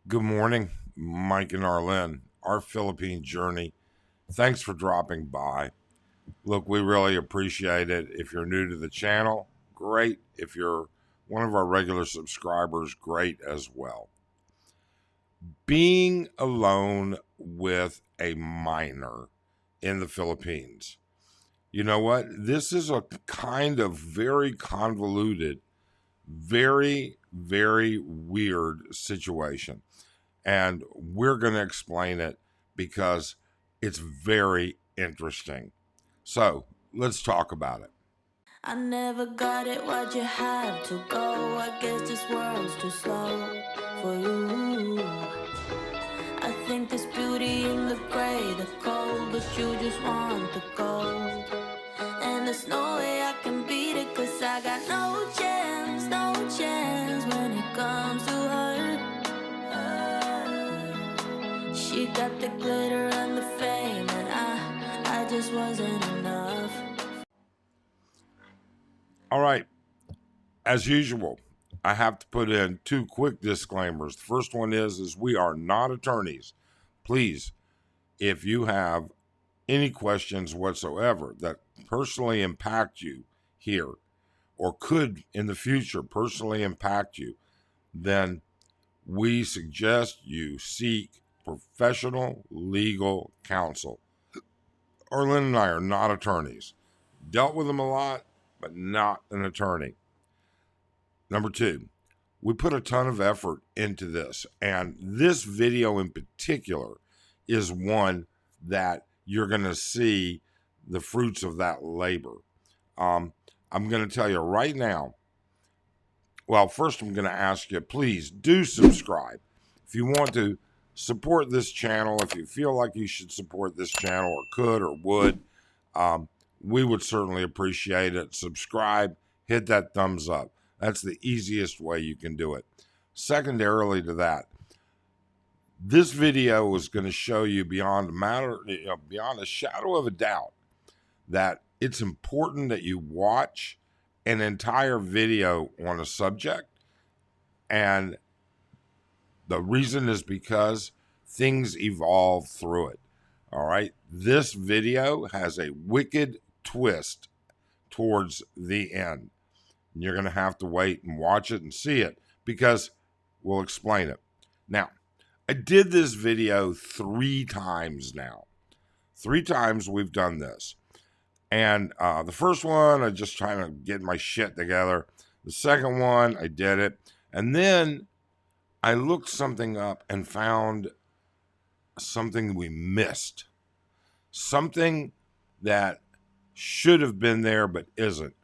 Good morning, Mike and Arlen, our Philippine journey. Thanks for dropping by. Look, we really appreciate it. If you're new to the channel, great. If you're one of our regular subscribers, great as well. Being alone with a minor in the Philippines. You know what? This is a kind of very convoluted, very weird situation. And we're going to explain it because it's very interesting. So let's talk about it. I never got it, why'd you have to go? I guess this world's too slow for you. I think there's beauty in the gray, the cold, but you just want the gold. And there's no way I can beat it, cause I got no chance, no chance when it comes to her. She got the glitter and the fame, and I just wasn't enough. All right. As usual, I have to put in two quick disclaimers. The first one is we are not attorneys. Please, if you have any questions whatsoever that personally impact you here or could in the future personally impact you, then we suggest you seek professional legal counsel. Arlen and I are not attorneys. Dealt with them a lot, but not an attorney. Number two, we put a ton of effort into this, and this video in particular is one that you're going to see the fruits of that labor. I'm going to tell you right now. Well, first I'm going to ask you, please do subscribe. If you want to support this channel, if you feel like you should support this channel or could or would, we would certainly appreciate it. Subscribe, hit that thumbs up. That's the easiest way you can do it. Secondarily to that, this video is going to show you beyond a shadow of a doubt that it's important that you watch an entire video on a subject. And the reason is because things evolve through it. All right. This video has a wicked twist towards the end. You're going to have to wait and watch it and see it because we'll explain it. Now, I did this video 3 times now. 3 times we've done this. And the first one, I just trying to get my shit together. The second one, I did it. And then I looked something up and found something we missed. Something that should have been there but isn't.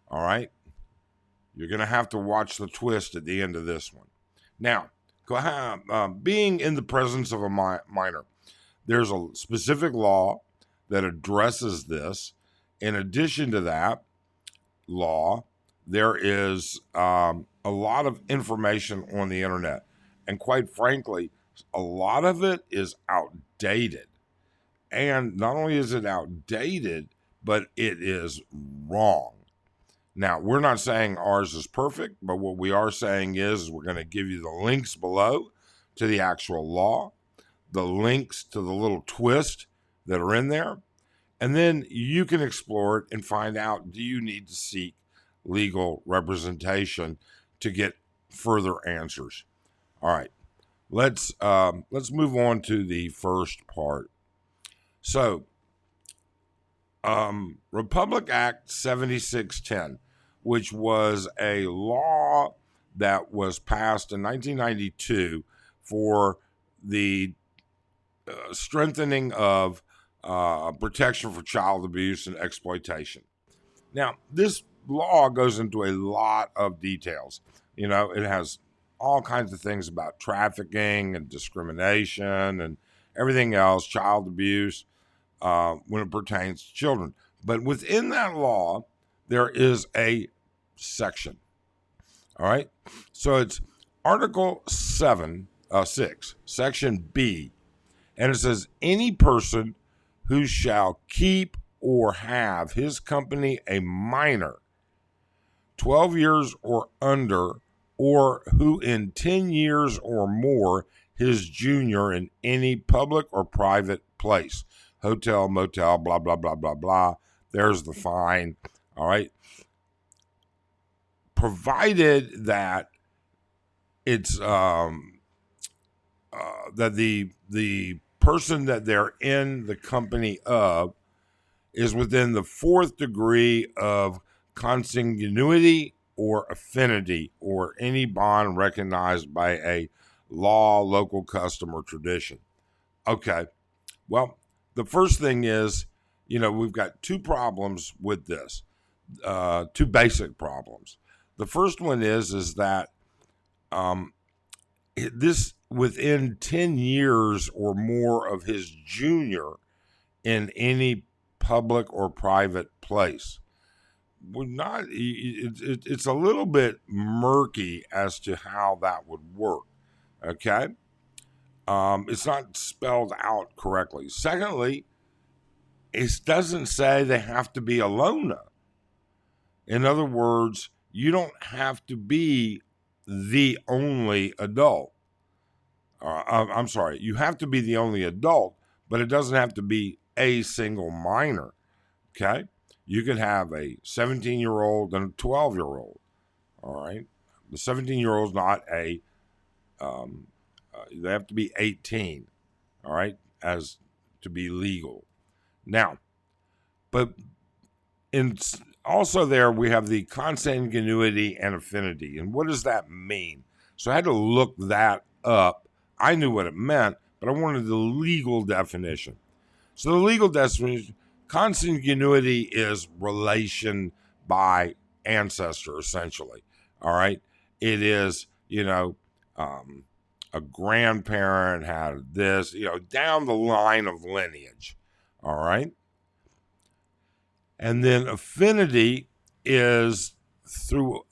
All right? You're going to have to watch the twist at the end of this one. Now, being in the presence of a minor, there's a specific law that addresses this. In addition to that law, there is a lot of information on the internet. And quite frankly, a lot of it is outdated. And not only is it outdated, but it is wrong. Now, we're not saying ours is perfect, but what we are saying is we're going to give you the links below to the actual law, the links to the little twist that are in there, and then you can explore it and find out, do you need to seek legal representation to get further answers? All right, let's move on to the first part. So, Republic Act 7610, which was a law that was passed in 1992 for the strengthening of protection for child abuse and exploitation. Now, this law goes into a lot of details. You know, it has all kinds of things about trafficking and discrimination and everything else, child abuse, when it pertains to children. But within that law, there is a section. All right. So it's Article 6, Section B. And it says, any person who shall keep or have his company a minor 12 years or under or who in 10 years or more his junior in any public or private place, hotel, motel, blah, blah, blah, blah, blah. There's the fine. All right. Provided that it's that the person that they're in the company of is within the fourth degree of consanguinity or affinity or any bond recognized by a law, local custom, or tradition. Okay. Well, the first thing is, we've got two problems with this, two basic problems. The first one is that this within 10 years or more of his junior in any public or private place. We're not. It's a little bit murky as to how that would work. Okay, it's not spelled out correctly. Secondly, it doesn't say they have to be a loner. In other words, you don't have to be the only adult. I'm sorry, you have to be the only adult, but it doesn't have to be a single minor. Okay? You could have a 17-year-old and a 12-year-old. All right? The 17-year-old is not they have to be 18. All right? As to be legal. Now, but also there we have the consanguinity and affinity. And what does that mean? So I had to look that up. I knew what it meant, but I wanted the legal definition. So the legal definition, consanguinity is relation by ancestor, essentially. All right. It is, a grandparent had this, down the line of lineage. All right. And then affinity is through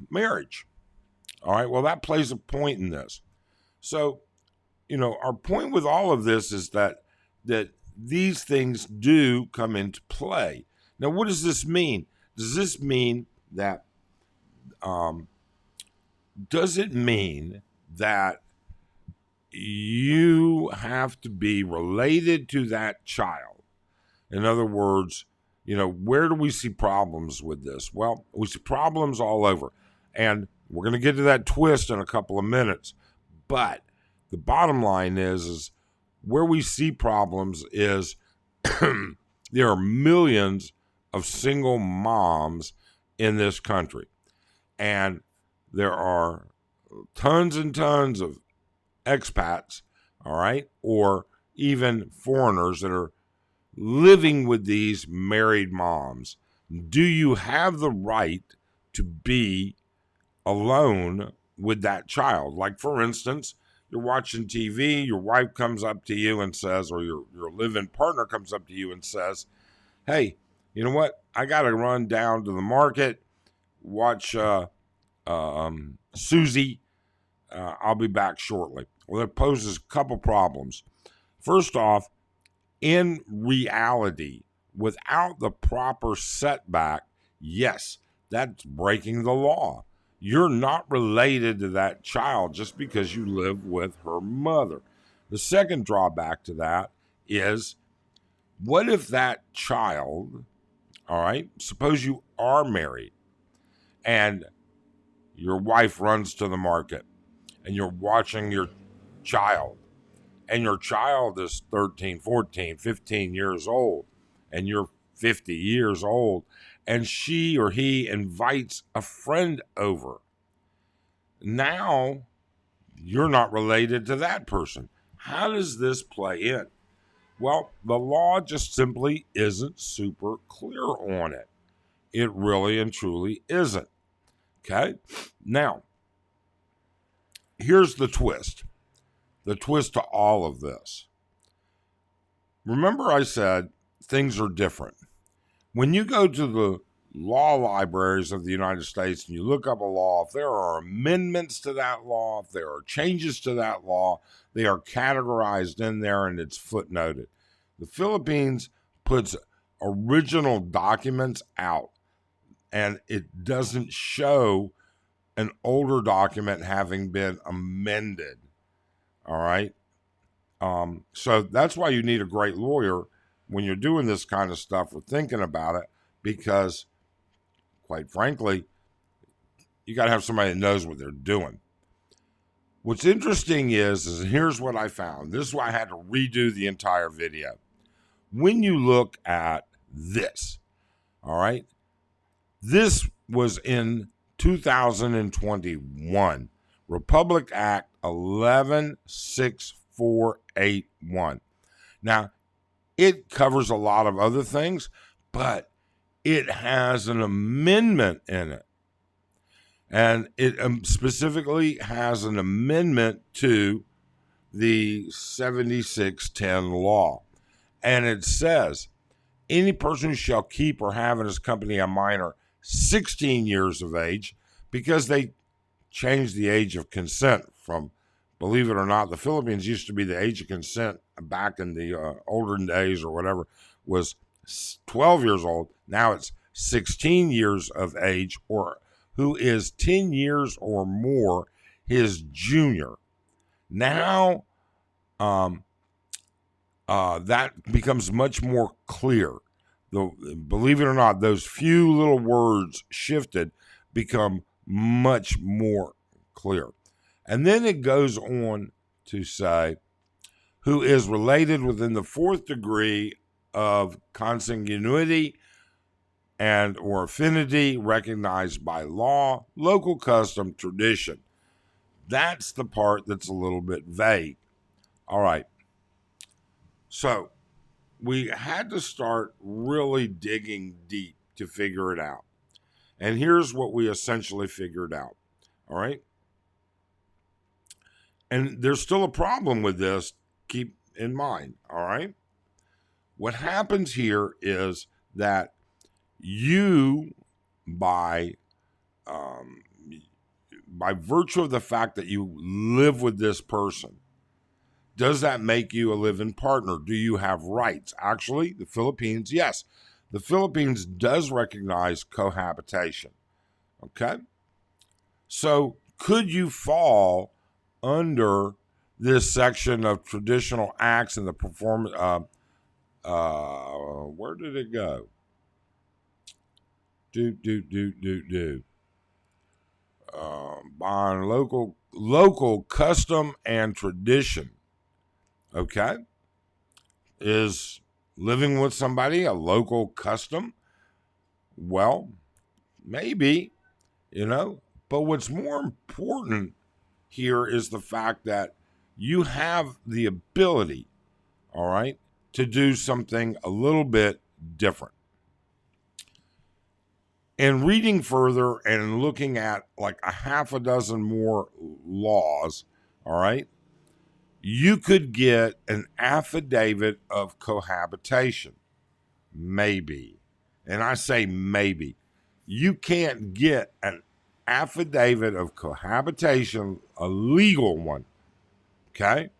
marriage. All right. Well, that plays a point in this. So, our point with all of this is that these things do come into play. Now, what does this mean? Does this mean that, does it mean that you have to be related to that child? In other words, where do we see problems with this? Well, we see problems all over. And we're going to get to that twist in a couple of minutes. But the bottom line is where we see problems is there are millions of single moms in this country. And there are tons and tons of expats, all right, or even foreigners that are living with these married moms. Do you have the right to be alone with that child? Like, for instance, you're watching TV, your wife comes up to you and says, or your live-in partner comes up to you and says, hey, you know what? I got to run down to the market, watch Susie. I'll be back shortly. Well, that poses a couple problems. First off, in reality, without the proper setback, yes, that's breaking the law. You're not related to that child just because you live with her mother. The second drawback to that is, what if that child, all right, suppose you are married and your wife runs to the market and you're watching your child, and your child is 13, 14, 15 years old, and you're 50 years old, and she or he invites a friend over. Now, you're not related to that person. How does this play in? Well, the law just simply isn't super clear on it. It really and truly isn't. Okay? Now, here's the twist. The twist to all of this. Remember I said things are different. When you go to the law libraries of the United States and you look up a law, if there are amendments to that law, if there are changes to that law, they are categorized in there and it's footnoted. The Philippines puts original documents out and it doesn't show an older document having been amended. All right. So that's why you need a great lawyer when you're doing this kind of stuff or thinking about it, because quite frankly, you got to have somebody that knows what they're doing. What's interesting is here's what I found. This is why I had to redo the entire video. When you look at this, all right, this was in 2021, Republic Act 116481. Now, it covers a lot of other things, but it has an amendment in it. And it specifically has an amendment to the 7610 law. And it says, any person who shall keep or have in his company a minor 16 years of age, because they changed the age of consent from, believe it or not, the Philippines used to be the age of consent back in the olden days or whatever was 12 years old. Now it's 16 years of age, or who is 10 years or more his junior. Now, that becomes much more clear. Believe it or not, those few little words shifted become much more clear. And then it goes on to say, who is related within the fourth degree of consanguinity and or affinity recognized by law, local custom, tradition. That's the part that's a little bit vague. All right. So we had to start really digging deep to figure it out. And here's what we essentially figured out. All right. And there's still a problem with this. Keep in mind. All right. What happens here is that you, by virtue of the fact that you live with this person, does that make you a live-in partner? Do you have rights? Actually, the Philippines, yes. The Philippines does recognize cohabitation. Okay? So could you fall under this section of traditional acts and the performance? Where did it go? Bond local custom and tradition. Okay. Is living with somebody a local custom? Well, maybe, but what's more important here is the fact that you have the ability, all right, to do something a little bit different. And reading further and looking at like a half a dozen more laws, all right, you could get an affidavit of cohabitation. Maybe. And I say maybe. You can't get an affidavit of cohabitation, a legal one. Okay?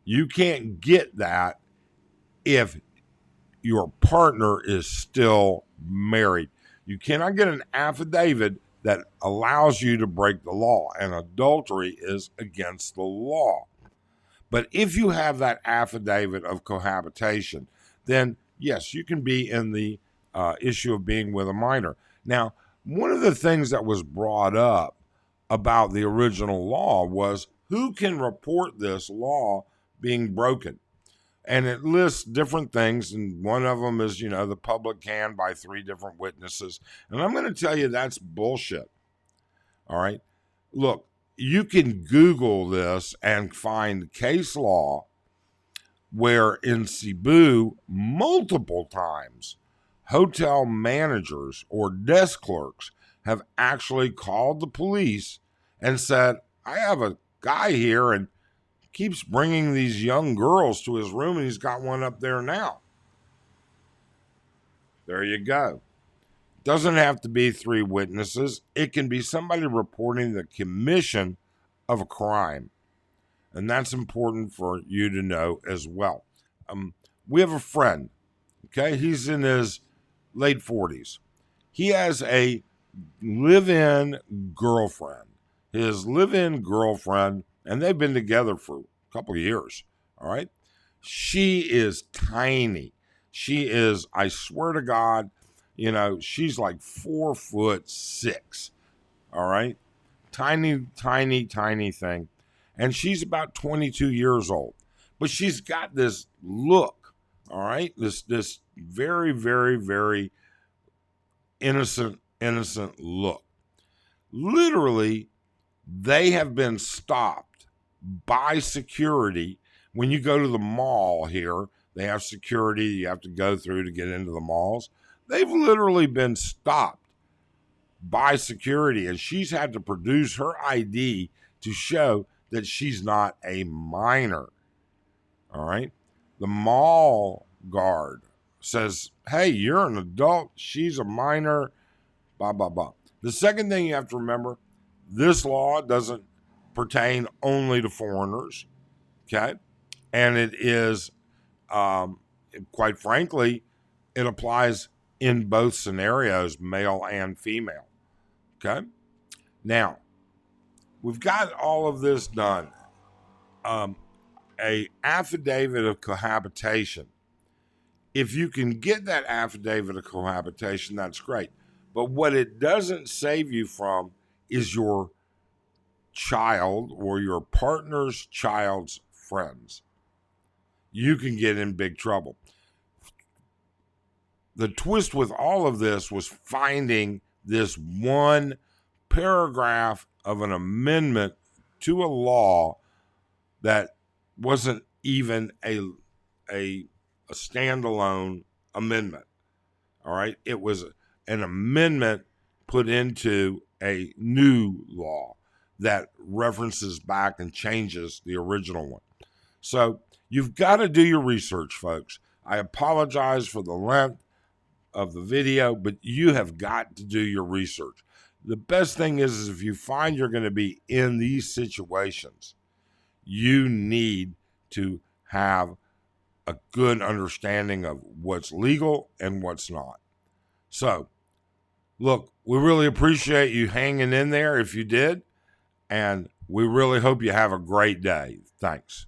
You can't get that if your partner is still married. You cannot get an affidavit that allows you to break the law, and adultery is against the law. But if you have that affidavit of cohabitation, then yes, you can be in the issue of being with a minor. Now, one of the things that was brought up about the original law was who can report this law being broken? And it lists different things, and one of them is, the public can by 3 different witnesses. And I'm going to tell you that's bullshit. All right? Look, you can Google this and find case law where in Cebu, multiple times, hotel managers or desk clerks have actually called the police and said, I have a guy here and keeps bringing these young girls to his room, and he's got one up there now. There you go. Doesn't have to be 3 witnesses. It can be somebody reporting the commission of a crime. And that's important for you to know as well. We have a friend, okay? He's in his late 40s. He has a live-in girlfriend. His live-in girlfriend, and they've been together for a couple of years. All right. She is tiny. She is, I swear to God, she's like 4'6". All right. Tiny, tiny, tiny thing. And she's about 22 years old. But she's got this look, all right? This very, very, very innocent look. Literally, they have been stopped by security. When you go to the mall here, they have security you have to go through to get into the malls. They've literally been stopped by security, and she's had to produce her ID to show that she's not a minor. All right. The mall guard says, hey, you're an adult. She's a minor, blah, blah, blah. The second thing you have to remember, this law doesn't pertain only to foreigners. Okay. And it is, quite frankly, it applies in both scenarios, male and female. Okay. Now, we've got all of this done. A affidavit of cohabitation. If you can get that affidavit of cohabitation, that's great. But what it doesn't save you from is your child or your partner's child's friends. You can get in big trouble. The twist with all of this was finding this one paragraph of an amendment to a law that wasn't even a standalone amendment. All right. It was an amendment put into a new law that references back and changes the original one. So you've got to do your research, folks. I apologize for the length of the video, but you have got to do your research. The best thing is if you find you're going to be in these situations, you need to have a good understanding of what's legal and what's not. So, look, we really appreciate you hanging in there if you did, and we really hope you have a great day. Thanks.